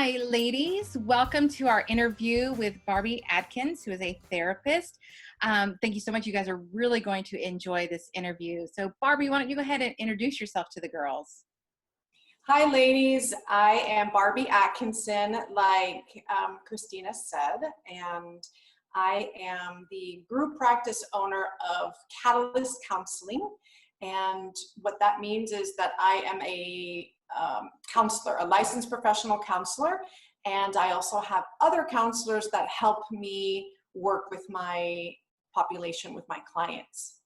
Hi, ladies. Welcome to our interview with Barbie Atkinson, who is a therapist. Thank you so much. You guys are really going to enjoy this interview. So, Barbie, why don't you go ahead and introduce yourself to the girls? Hi, ladies. I am Barbie Atkinson, like Christina said, and I am the group practice owner of Catalyst Counseling. And what that means is that I am a counselor, a licensed professional counselor, and I also have other counselors that help me work with my population, with my clients.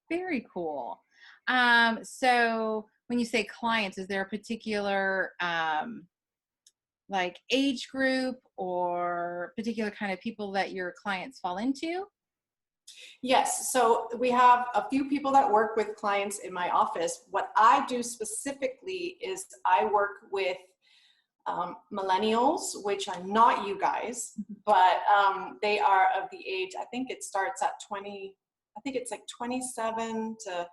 Very cool. So, when you say clients, is there a particular like age group or particular kind of people that your clients fall into? Yes, so we have a few people that work with clients in my office. What I do specifically is I work with millennials, which are not you guys, but they are of the age, I think it starts at 20, I think it's like 27 to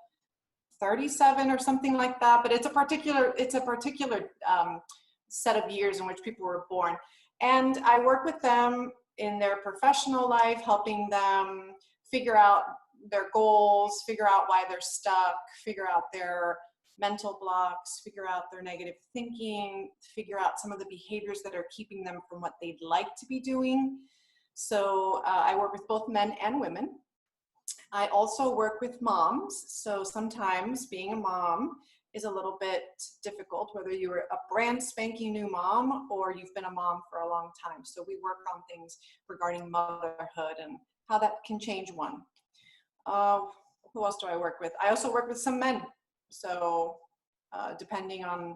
37 or something like that, but it's a particular set of years in which people were born. And I work with them in their professional life, helping them figure out their goals, figure out why they're stuck, figure out their mental blocks, figure out their negative thinking, figure out some of the behaviors that are keeping them from what they'd like to be doing. So I work with both men and women. I also work with moms. So sometimes being a mom is a little bit difficult, whether you're a brand spanking new mom or you've been a mom for a long time. So we work on things regarding motherhood and how that can change one. Who else do I work with? I also work with some men. So depending on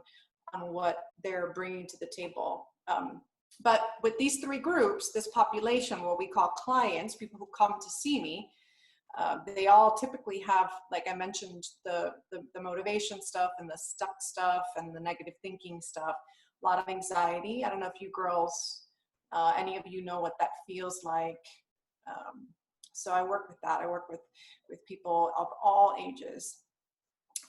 what they're bringing to the table. But with these three groups, this population, what we call clients, people who come to see me, they all typically have, like I mentioned, the motivation stuff and the stuck stuff and the negative thinking stuff, a lot of anxiety. I don't know if you girls, any of you know what that feels like. So I work with that. I work with people of all ages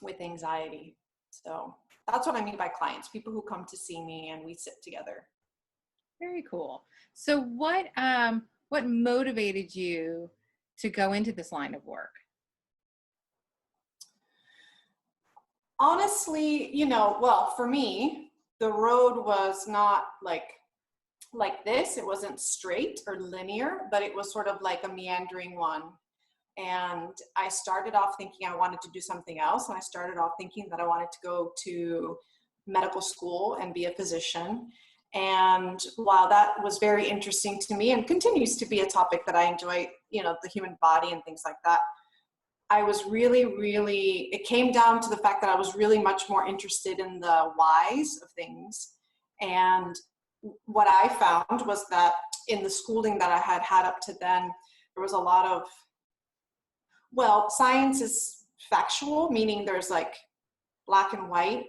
with anxiety. So that's what I mean by clients, people who come to see me and we sit together. Very cool. So, what motivated you to go into this line of work? Honestly, well, for me, the road was not like this. It wasn't straight or linear, but it was sort of like a meandering one. And I started off thinking I wanted to do something else. And I started off thinking that I wanted to go to medical school and be a physician. And while that was very interesting to me and continues to be a topic that I enjoy, the human body and things like that, I was really, it came down to the fact that I was really much more interested in the whys of things. And what I found was that in the schooling that I had had up to then, there was a lot of, well, science is factual, meaning there's like black and white,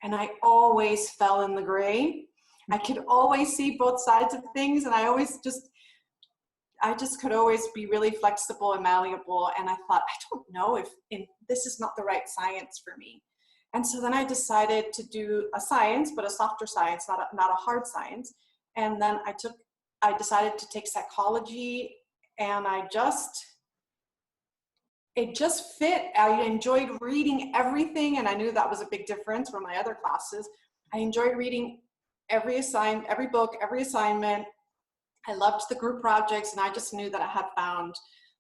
and I always fell in the gray. I could always see both sides of things, and I just could always be really flexible and malleable. And I thought, I don't know if this is not the right science for me. And so then I decided to do a science, but a softer science, not a hard science. And then I decided to take psychology, and it just fit. I enjoyed reading everything, and I knew that was a big difference from my other classes. I enjoyed reading every book, every assignment. I loved the group projects, and I just knew that I had found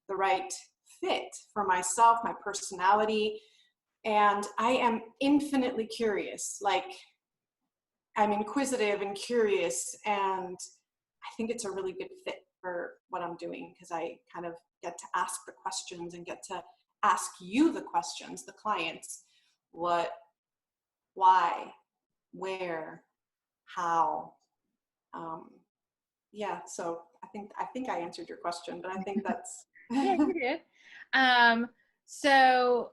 the right fit for myself, my personality. And I am infinitely curious. Like, I'm inquisitive and curious, and I think it's a really good fit for what I'm doing, because I kind of get to ask the questions and get to ask you the questions, the clients, what, why, where, how. Yeah, so I think I answered your question, but I think that's Yeah, you did. So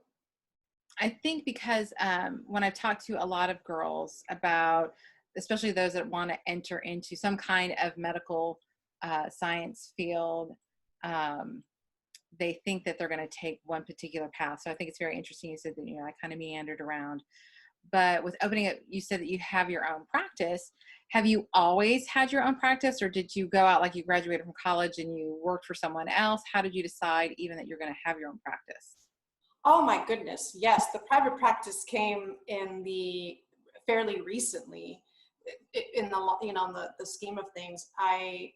I think because when I've talked to a lot of girls about, especially those that want to enter into some kind of medical science field, they think that they're going to take one particular path. So I think it's very interesting. You said that, I kind of meandered around, but with opening up, you said that you have your own practice. Have you always had your own practice, or did you go out, like you graduated from college and you worked for someone else? How did you decide even that you're going to have your own practice? Oh my goodness. Yes. The private practice came in the fairly recently in the, in the scheme of things. I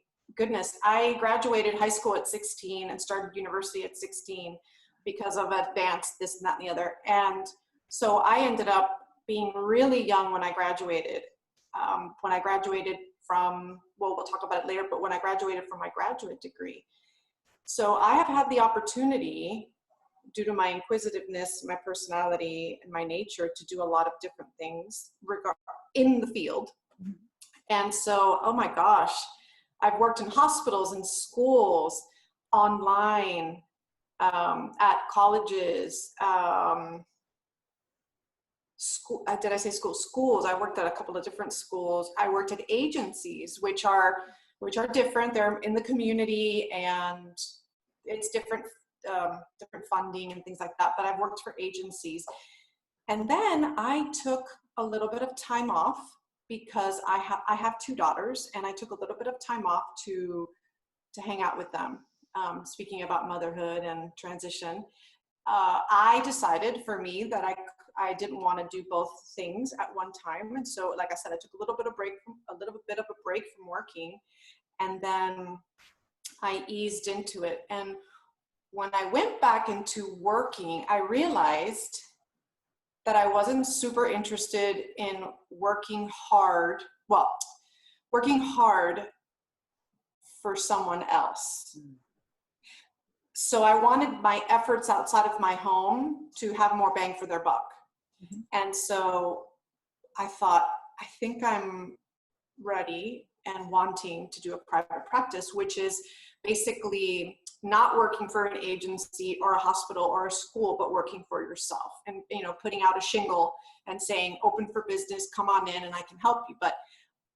graduated high school at 16 and started university at 16 because of advanced this and that and the other. And so I ended up being really young when I graduated. When I graduated from, well, we'll talk about it later, but when I graduated from my graduate degree. So I have had the opportunity, due to my inquisitiveness, my personality, and my nature, to do a lot of different things in the field. And so, oh my gosh, I've worked in hospitals and schools, online, at colleges, did I say schools? Schools. I worked at a couple of different schools. I worked at agencies, which are different. They're in the community, and it's different, different funding and things like that. But I've worked for agencies, and then I took a little bit of time off because I have two daughters, and I took a little bit of time off to hang out with them. Speaking about motherhood and transition, I decided for me that I didn't want to do both things at one time. And so, like I said, I took a little bit of a break from working, and then I eased into it. And when I went back into working, I realized that I wasn't super interested in working hard for someone else. So I wanted my efforts outside of my home to have more bang for their buck. Mm-hmm. And so I thought, I think I'm ready and wanting to do a private practice, which is basically not working for an agency or a hospital or a school, but working for yourself, and, you know, putting out a shingle and saying, open for business, come on in and I can help you. But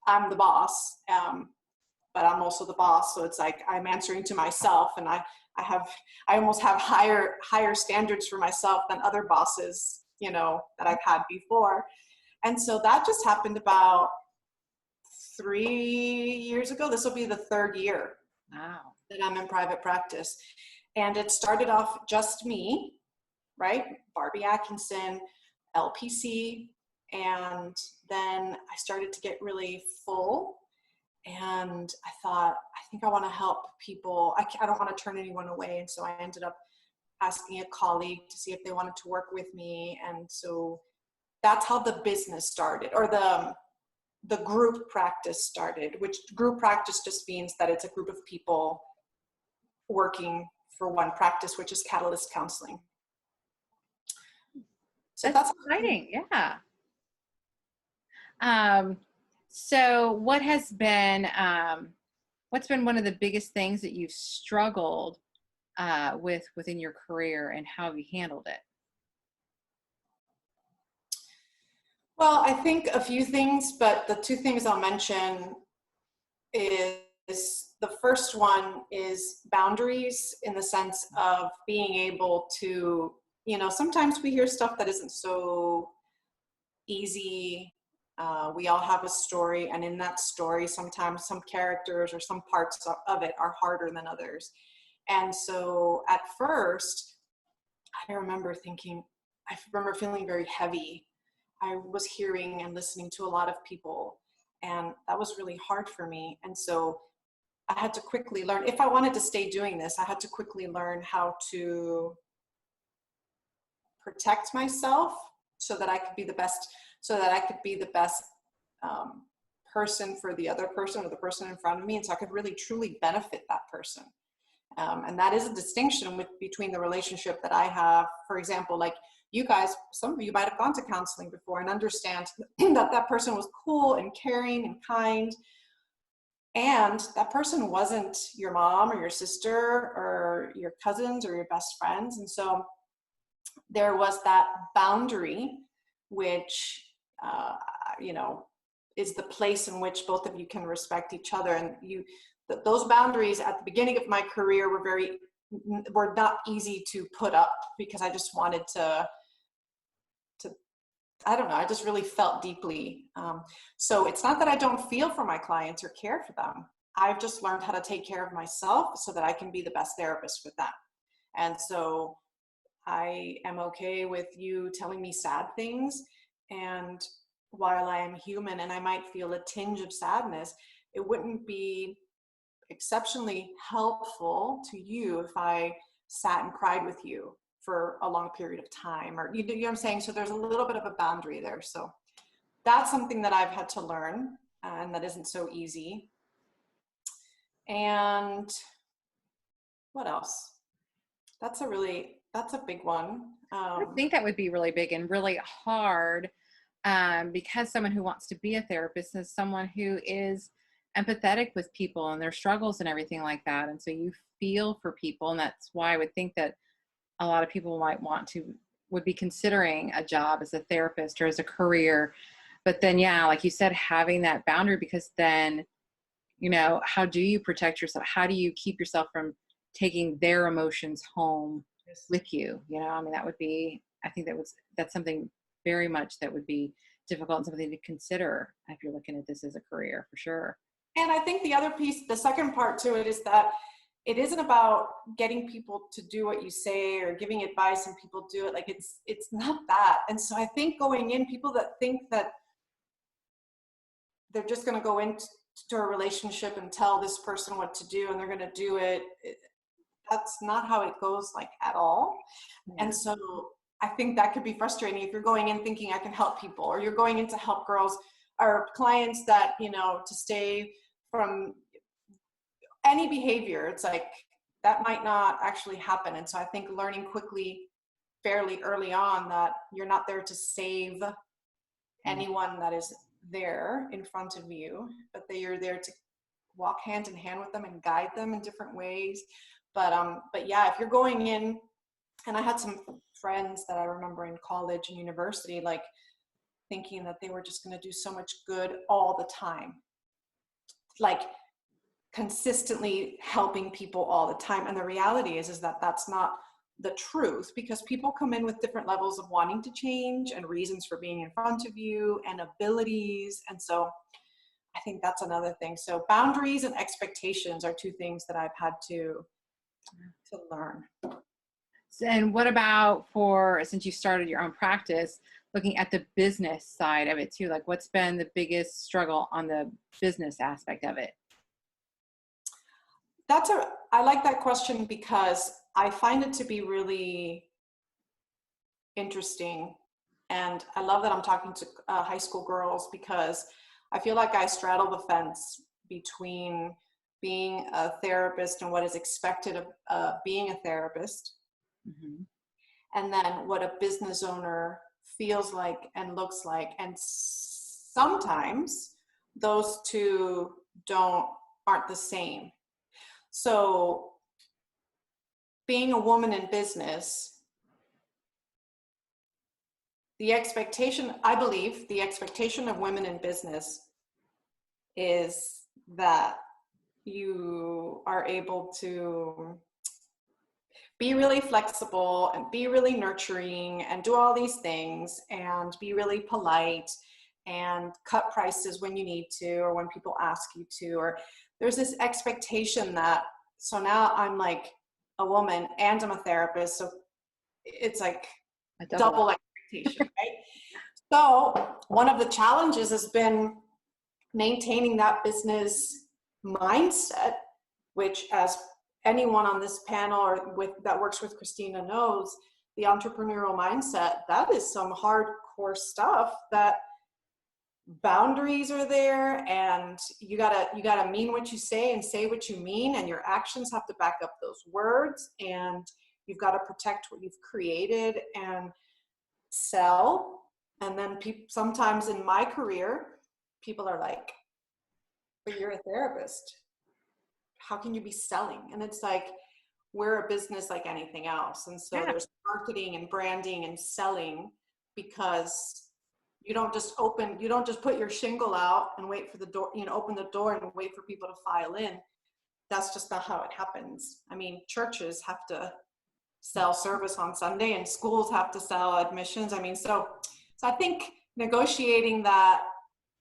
I'm the boss, but I'm also the boss. So it's like, I'm answering to myself, and I almost have higher standards for myself than other bosses, you know, that I've had before. And so that just happened about 3 years ago. This will be the third year. Wow. That I'm in private practice. And it started off just me, right? Barbie Atkinson, LPC. And then I started to get really full. And I thought, I think I want to help people. I don't want to turn anyone away. And so I ended up asking a colleague to see if they wanted to work with me. And so that's how the business started, or the group practice started, which group practice just means that it's a group of people working for one practice, which is Catalyst Counseling. So that's exciting. Yeah. So what has been, what's been one of the biggest things that you've struggled within your career, and how have you handled it? Well, I think a few things, but the two things I'll mention is, the first one is boundaries, in the sense of being able to, you know, sometimes we hear stuff that isn't so easy. We all have a story, and in that story, sometimes some characters or some parts of it are harder than others. And so at first, I remember feeling very heavy. I was hearing and listening to a lot of people, and that was really hard for me. And so I had to quickly learn, if I wanted to stay doing this, I had to quickly learn how to protect myself so that I could be the best, person for the other person, or the person in front of me. And so I could really truly benefit that person. And that is a distinction between the relationship that I have, for example, like you guys, some of you might have gone to counseling before and understand that person was cool and caring and kind. And that person wasn't your mom or your sister or your cousins or your best friends. And so there was that boundary, which, you know, is the place in which both of you can respect each other. And those boundaries at the beginning of my career were not easy to put up, because I just wanted to I don't know, I just really felt deeply. So it's not that I don't feel for my clients or care for them. I've just learned how to take care of myself so that I can be the best therapist with them. And so I am okay with you telling me sad things. And while I am human and I might feel a tinge of sadness, it wouldn't be exceptionally helpful to you if I sat and cried with you for a long period of time, or you know what I'm saying? So there's a little bit of a boundary there. So that's something that I've had to learn, and that isn't so easy. And what else? That's a big one. I think that would be really big and really hard, because someone who wants to be a therapist is someone who is empathetic with people and their struggles and everything like that. And so you feel for people. And that's why I would think that a lot of people would be considering a job as a therapist or as a career. But then, yeah, like you said, having that boundary, because then, how do you protect yourself? How do you keep yourself from taking their emotions home with you? I mean, I think that's something very much that would be difficult and something to consider if you're looking at this as a career, for sure. And I think the other piece, the second part to it, is that it isn't about getting people to do what you say or giving advice and people do it. Like it's not that. And so I think going in, people that think that they're just going to go into a relationship and tell this person what to do and they're going to do it, that's not how it goes, like, at all. Yeah. And so I think that could be frustrating if you're going in thinking I can help people, or you're going in to help girls or clients that, to stay from any behavior. It's like, that might not actually happen. And so I think learning quickly, fairly early on, that you're not there to save anyone that is there in front of you, but that you're there to walk hand in hand with them and guide them in different ways. But yeah, if you're going in, and I had some friends that I remember in college and university, like, thinking that they were just going to do so much good all the time, like consistently helping people all the time. And the reality is that that's not the truth, because people come in with different levels of wanting to change and reasons for being in front of you and abilities. And so I think that's another thing. So boundaries and expectations are two things that I've had to learn. And what about since you started your own practice, looking at the business side of it too? Like, what's been the biggest struggle on the business aspect of it? I like that question, because I find it to be really interesting. And I love that I'm talking to high school girls, because I feel like I straddle the fence between being a therapist and what is expected of being a therapist, mm-hmm. and then what a business owner feels like and looks like. And sometimes those two aren't the same. So being a woman in business, I believe the expectation of women in business is that you are able to be really flexible and be really nurturing and do all these things and be really polite and cut prices when you need to, or when people ask you to, or there's this expectation that, so now I'm like a woman and I'm a therapist. So it's like a double expectation, right? So one of the challenges has been maintaining that business mindset, which, as anyone on this panel or that works with Christina knows, the entrepreneurial mindset, that is some hardcore stuff. That boundaries are there, and you gotta mean what you say and say what you mean, and your actions have to back up those words, and you've got to protect what you've created and sell. And then sometimes in my career, people are like, but you're a therapist, how can you be selling? And it's like, we're a business like anything else. And so there's marketing and branding and selling, because you don't just put your shingle out and wait for the door, open the door and wait for people to file in. That's just not how it happens. I mean, churches have to sell service on Sunday, and schools have to sell admissions. I mean, so So I think negotiating that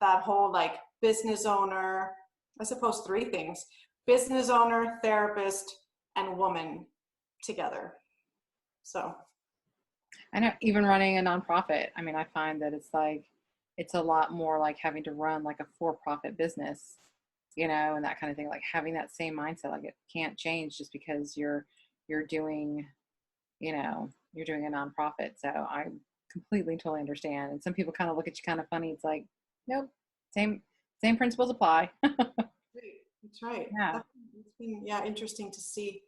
whole like business owner, I suppose three things: business owner, therapist, and woman together. So I know even running a nonprofit, I mean, I find that it's like, it's a lot more like having to run like a for-profit business, and that kind of thing, like having that same mindset, like it can't change just because you're doing, you're doing a nonprofit. So I completely totally understand. And some people kind of look at you kind of funny. It's like, nope, same principles apply. right. That's right. Yeah. It's been, yeah, interesting to see.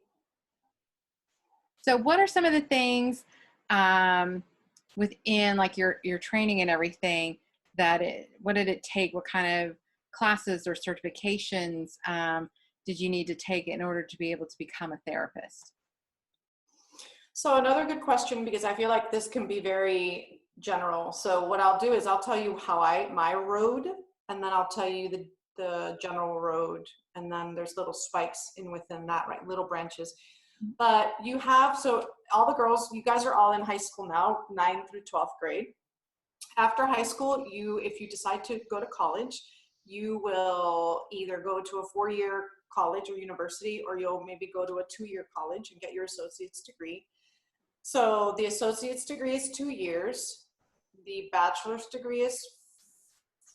So what are some of the things um, within like your training and everything what did it take? What kind of classes or certifications did you need to take in order to be able to become a therapist? So another good question, because I feel like this can be very general. So what I'll do is I'll tell you my road, and then I'll tell you the general road, and then there's little spikes within that, right? Little branches. But so all the girls, you guys are all in high school now, 9th through 12th grade. After high school, if you decide to go to college, you will either go to a 4-year college or university, or you'll maybe go to a 2-year college and get your associate's degree. So the associate's degree is 2 years. The bachelor's degree is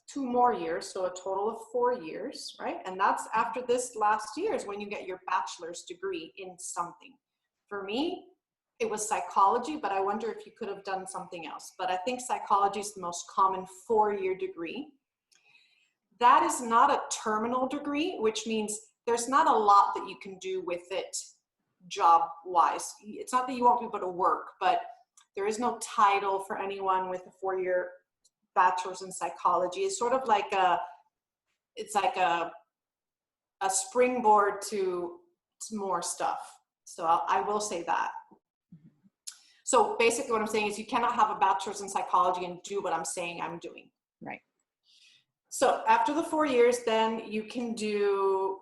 2 more years, so a total of 4 years, right? And that's after this last year is when you get your bachelor's degree in something. For me, it was psychology, but I wonder if you could have done something else. But I think psychology is the most common 4-year degree. That is not a terminal degree, which means there's not a lot that you can do with it job wise. It's not that you won't be able to work, but there is no title for anyone with a 4-year bachelor's in psychology. It's sort of like it's like a springboard to more stuff. So I will say that. So basically what I'm saying is you cannot have a bachelor's in psychology and do what I'm saying I'm doing. Right. So after the 4 years, then you can do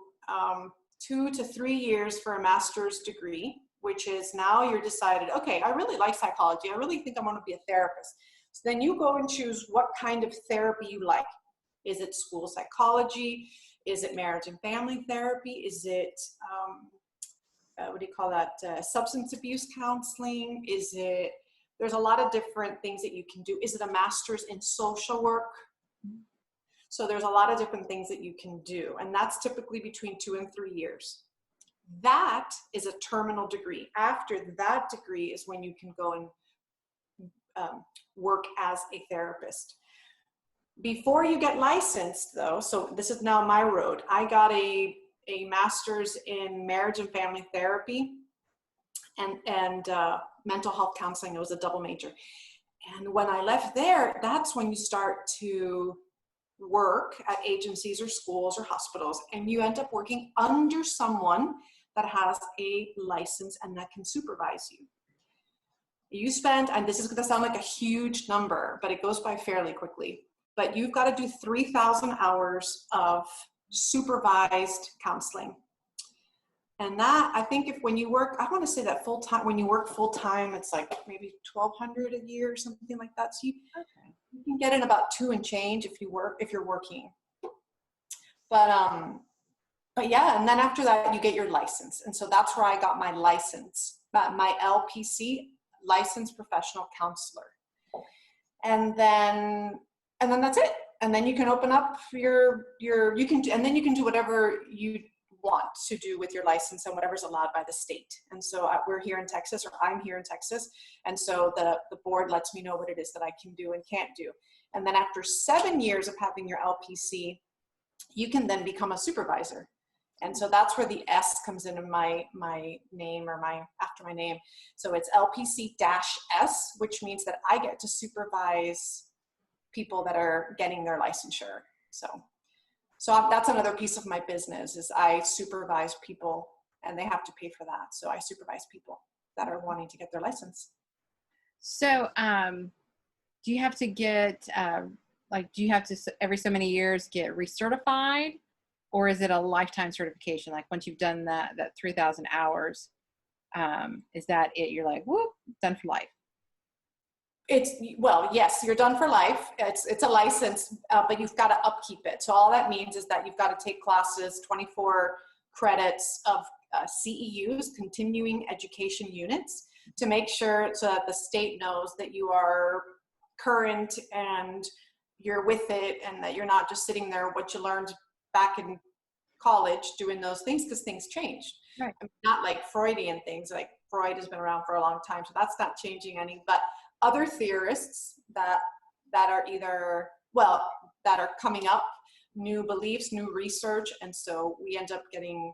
2 to 3 years for a master's degree, which is now you're decided, okay, I really like psychology. I really think I want to be a therapist. So then you go and choose what kind of therapy you like. Is it school psychology? Is it marriage and family therapy? Is it, what do you call that? Substance abuse counseling? There's a lot of different things that you can do. Is it a master's in social work? So there's a lot of different things that you can do. And that's typically between 2 and 3 years. That is a terminal degree. After that degree is when you can go and work as a therapist. Before you get licensed though, so this is now my road. I got a master's in marriage and family therapy and mental health counseling. It was a double major. And when I left there, that's when you start to work at agencies or schools or hospitals, and you end up working under someone that has a license and that can supervise you. You spend, and this is going to sound like a huge number, but it goes by fairly quickly, but you've got to do 3,000 hours of supervised counseling. And that, I think when you work, I want to say that full-time, when you work full-time, it's like maybe 1,200 a year or something like that. So you can get in about 2 and change if you're working. But yeah, and then after that you get your license. And so that's where I got my license, my LPC, licensed professional counselor. And then that's it. And then you can open up and then you can do whatever you want to do with your license and whatever's allowed by the state. And so we're here in Texas, or I'm here in Texas. And so the board lets me know what it is that I can do and can't do. And then after 7 years of having your LPC, you can then become a supervisor. And so that's where the S comes into my name, or after my name. So it's LPC-S, which means that I get to supervise people that are getting their licensure. So that's another piece of my business, is I supervise people, and they have to pay for that. So I supervise people that are wanting to get their license. So do you have to get, do you have to every so many years get recertified, or is it a lifetime certification? Like once you've done that 3,000 hours, is that it? You're like, whoop, done for life. Well, yes, you're done for life. It's a license, but you've got to upkeep it. So all that means is that you've got to take classes, 24 credits of CEUs, continuing education units, to make sure so that the state knows that you are current and you're with it, and that you're not just sitting there what you learned back in college doing those things, because things changed. Right. I mean, not like Freudian things, like Freud has been around for a long time, so that's not changing any, but other theorists that are either, well, that are coming up, new beliefs, new research, and so we end up getting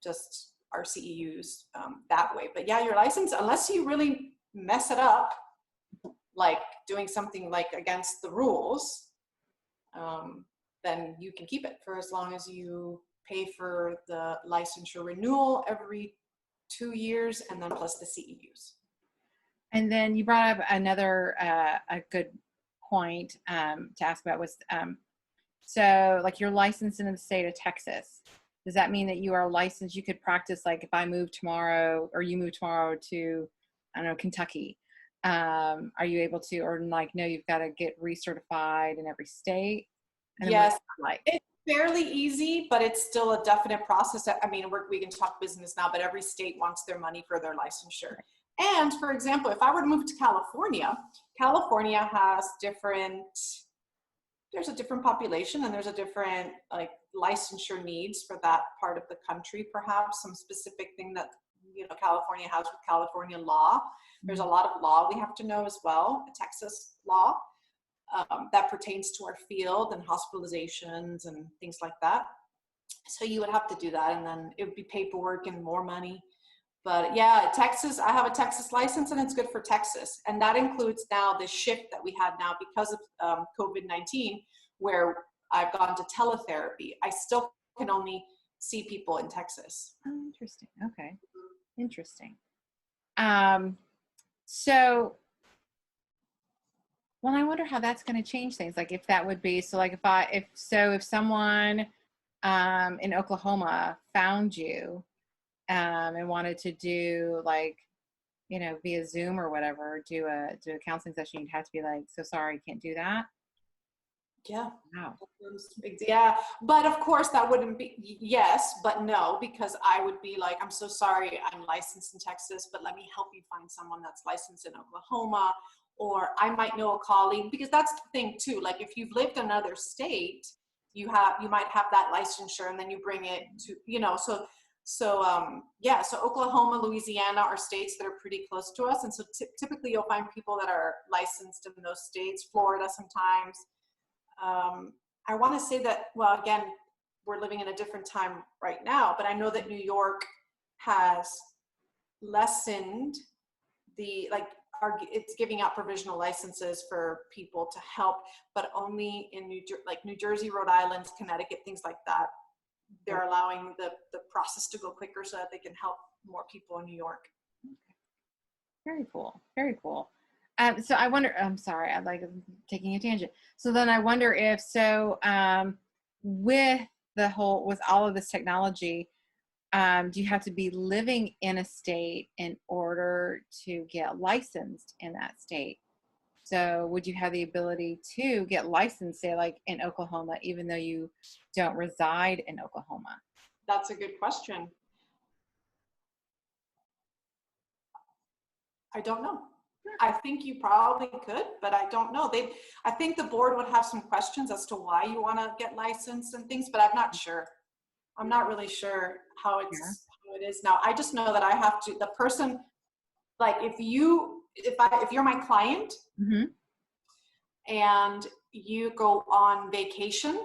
just our CEUs that way. But yeah, your license, unless you really mess it up, like doing something like against the rules, then you can keep it for as long as you pay for the licensure renewal every 2 years, and then plus the CEUs. And then you brought up another a good point to ask about was so like you're licensed in the state of Texas. Does that mean that you are licensed? You could practice like if I move tomorrow or you move tomorrow to, I don't know, Kentucky. Are you able to, or like, no, you've got to get recertified in every state? And Yes, like it's fairly easy, but it's still a definite process. I mean, we can talk business now, but every state wants their money for their licensure. And for example, if I were to move to California, California has there's a different population, and there's a different like licensure needs for that part of the country, perhaps some specific thing that, you know, California has with California law. There's a lot of law we have to know as well, Texas law, that pertains to our field and hospitalizations and things like that. So you would have to do that, and then it would be paperwork and more money. But yeah, Texas, I have a Texas license, and it's good for Texas. And that includes now the shift that we had now because of COVID-19, where I've gone to teletherapy. I still can only see people in Texas. oh, interesting. Okay. Interesting. So, well, I wonder how that's going to change things. Like if that would be, so like if someone in Oklahoma found you and wanted to do like, you know, via Zoom or whatever, do a counseling session, you'd have to be like, so sorry, can't do that. Yeah. Wow. Yeah. But of course that wouldn't be yes, but no, because I would be like, I'm so sorry, I'm licensed in Texas, but let me help you find someone that's licensed in Oklahoma. Or I might know a colleague, because that's the thing too. Like if you've lived in another state, you might have that licensure, and then you bring it to, you know, so Oklahoma, Louisiana are states that are pretty close to us. And so typically you'll find people that are licensed in those states, Florida sometimes. I want to say that, well, again, we're living in a different time right now, but I know that New York has lessened it's giving out provisional licenses for people to help, but only in New Jersey, Rhode Island, Connecticut, things like that. They're allowing the process to go quicker so that they can help more people in New York. Very cool. Very cool. So I wonder, I'm sorry, I'm like taking a tangent. So then I wonder if, with all of this technology, do you have to be living in a state in order to get licensed in that state? So would you have the ability to get licensed, say like in Oklahoma, even though you don't reside in Oklahoma? That's a good question. I don't know. I think you probably could, but I don't know. I think the board would have some questions as to why you want to get licensed and things, but I'm not sure. I'm not really sure how it is now. I just know that I have to, the person, like if you're my client, mm-hmm. and you go on vacation,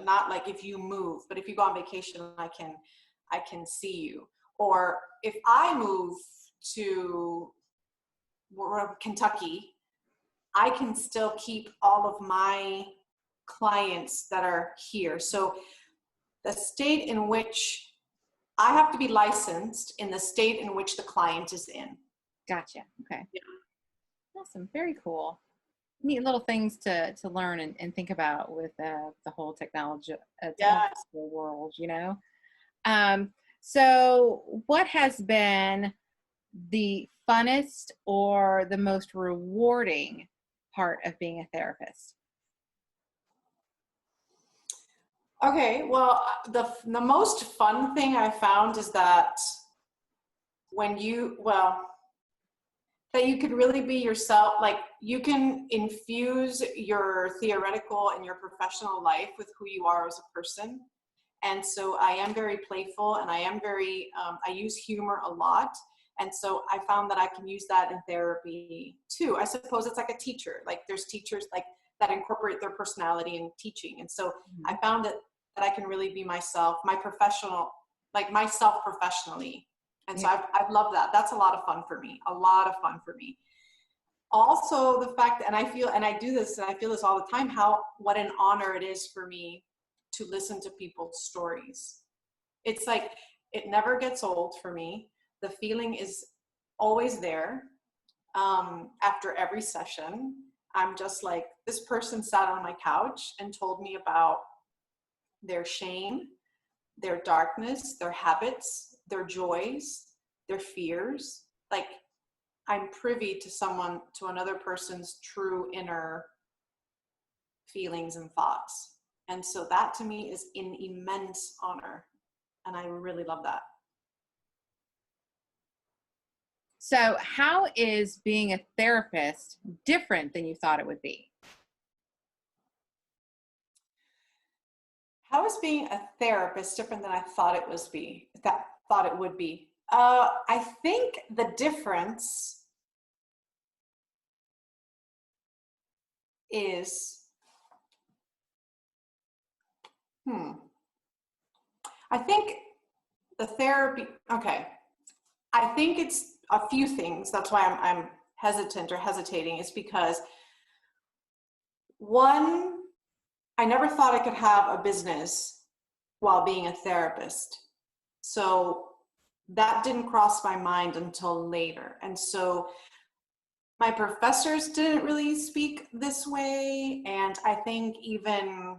not like if you move, but if you go on vacation, I can see you. Or if I move to Kentucky, I can still keep all of my clients that are here. So the state in which I have to be licensed in the state in which the client is in. Gotcha. Okay. Yeah. Awesome. Very cool. Neat little things to learn and think about with the whole technology world, you know? So what has been the funnest or the most rewarding part of being a therapist? Okay, well, the most fun thing I found is that that you could really be yourself. Like, you can infuse your theoretical and your professional life with who you are as a person. And so I am very playful, and I am very, I use humor a lot. And so I found that I can use that in therapy too. I suppose it's like a teacher. Like, there's teachers like that incorporate their personality in teaching. And so I found that I can really be myself, my professional, like myself professionally. And so I've loved that. That's a lot of fun for me, a lot of fun for me. Also, the fact that, and I feel, and I do this, and I feel this all the time, what an honor it is for me to listen to people's stories. It's like, it never gets old for me. The feeling is always there. After every session, I'm just like, this person sat on my couch and told me about their shame, their darkness, their habits, their joys, their fears. Like, I'm privy to another person's true inner feelings and thoughts. And so that to me is an immense honor. And I really love that. So, how is being a therapist different than you thought it would be? How is being a therapist different than I thought it would be? I think the difference is, I think the therapy, okay. I think it's a few things. That's why I'm hesitant or hesitating, is because, one, I never thought I could have a business while being a therapist. So that didn't cross my mind until later. And so my professors didn't really speak this way. And I think even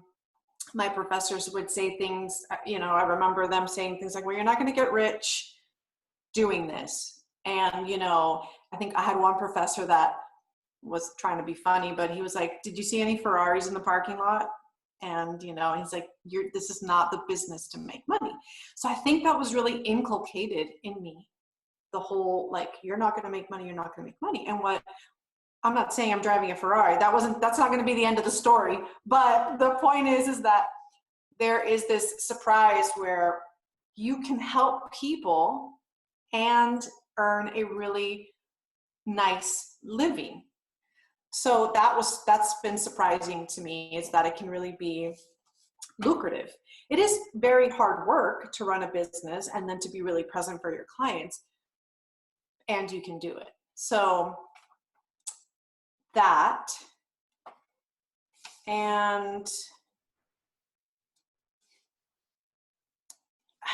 my professors would say things, I remember them saying things like, well, you're not going to get rich doing this. And, I think I had one professor that was trying to be funny, but he was like, did you see any Ferraris in the parking lot? And, he's like, this is not the business to make money. So I think that was really inculcated in me. The whole, like, you're not going to make money, you're not going to make money. And I'm not saying I'm driving a Ferrari. That's not going to be the end of the story. But the point is that there is this surprise where you can help people and earn a really nice living. So that's been surprising to me, is that it can really be lucrative. It is very hard work to run a business and then to be really present for your clients, and you can do it. So that, and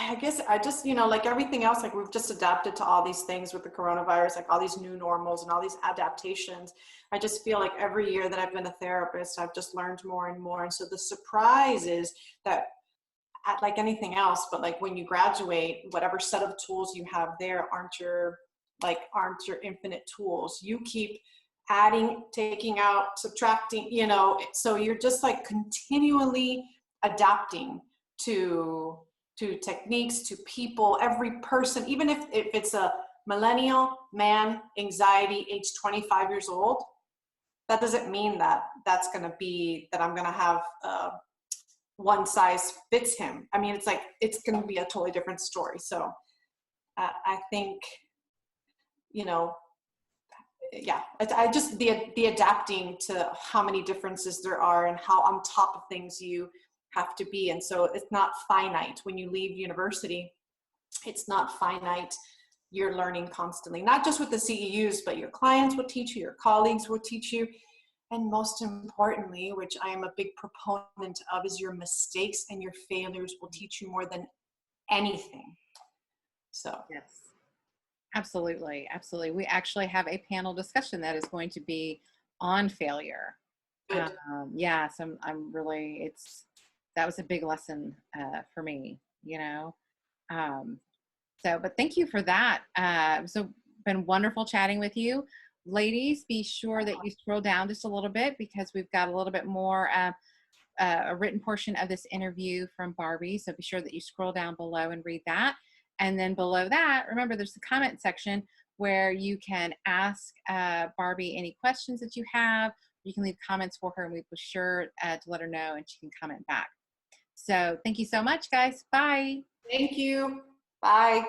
I guess I just, like everything else, like we've just adapted to all these things with the coronavirus, like all these new normals and all these adaptations. I just feel like every year that I've been a therapist, I've just learned more and more. And so the surprise is that, like anything else, but like when you graduate, whatever set of tools you have there aren't your infinite tools. You keep adding, taking out, subtracting, so you're just like continually adapting to techniques, to people, every person, even if it's a millennial man, anxiety, age 25 years old, that doesn't mean that I'm going to have one size fits him. I mean, it's going to be a totally different story. So I think, I just, the adapting to how many differences there are and how on top of things you have to be. And so it's not finite. When you leave university, it's not finite. You're learning constantly, not just with the CEUs, but your clients will teach you, your colleagues will teach you. And most importantly, which I am a big proponent of, is your mistakes and your failures will teach you more than anything. So yes, absolutely. Absolutely. We actually have a panel discussion that is going to be on failure. good. So I'm really, that was a big lesson for me, but thank you for that. So Been wonderful chatting with you. Ladies, be sure that you scroll down just a little bit because we've got a little bit more a written portion of this interview from Barbie. So be sure that you scroll down below and read that. And then below that, remember there's the comment section where you can ask Barbie any questions that you have. You can leave comments for her and we'll be sure to let her know and she can comment back. So thank you so much, guys. Bye. Thank you. Bye.